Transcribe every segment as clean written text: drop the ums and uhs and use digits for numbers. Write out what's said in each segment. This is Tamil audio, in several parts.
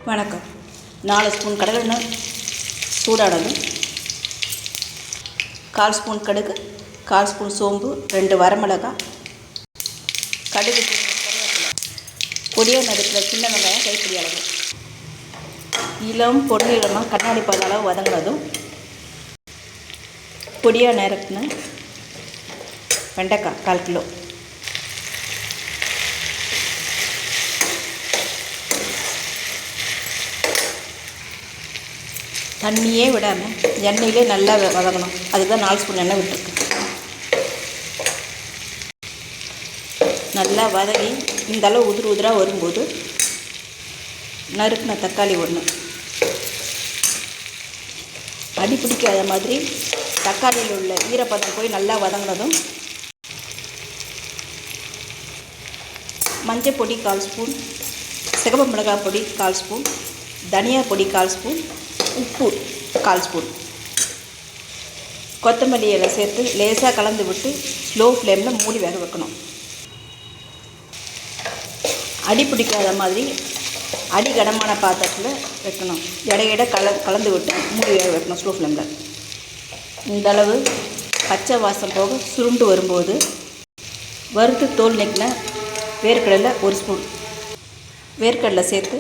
வணக்கம். 4 ஸ்பூன் கடலெண்ணெய் சூடானதும் 1/4 ஸ்பூன் கடுகு, 1/4 ஸ்பூன் சோம்பு, 2 வரமிளகாய், கடுகு, கருவேப்பிலை, பொடியாக நறுக்கிற சின்ன வெங்காயம் கைப்பிடி அளவு, இளம் பொன்னிறமாக கண்ணாடி பத அளவு வதங்கினதும் பொடியாக நறுக்கின வெண்டைக்காய் 1/4 கிலோ, தண்ணியே விடாமல் எண்ணெயிலே நல்லா வதங்கணும். அதுக்கு தான் 4 ஸ்பூன் எண்ணெய் விட்டுருக்கு. நல்லா வதங்கி இந்த அளவு உதிராக வரும்போது நறுக்கின தக்காளி ஒன்று, அடி பிடிக்காத மாதிரி தக்காளியில் உள்ள ஈரப்பதம் போய் நல்லா வதங்கினதும் மஞ்சள் பொடி 1/4 ஸ்பூன், சிகப்பு மிளகாய் பொடி 1/4 ஸ்பூன், தனியா பொடி 1/4 ஸ்பூன், உப்பு 1/4 ஸ்பூன், கொத்தமல்லி இலை சேர்த்து லேசாக கலந்து விட்டு ஸ்லோ ஃப்ளேமில் மூடி வேக வைக்கணும். அடி பிடிக்காத மாதிரி அடி கனமான பாத்திரத்தில் வைக்கணும். இடையிட கலந்து விட்டு மூடி வேக வைக்கணும் ஸ்லோ ஃப்ளேமில். இந்த அளவு பச்சை வாசம் போக சுருண்டு வரும்போது வறுத்து தோல் நீக்கின வேர்க்கடலை 1 ஸ்பூன் வேர்க்கடலை சேர்த்து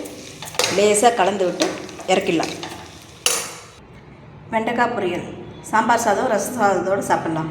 லேசாக கலந்து விட்டு இறக்கிடலாம். வெண்டைக்காய் பொரியல் சாம்பார் சாதம், ரச சாதத்தோடு சாப்பிட்லாம்.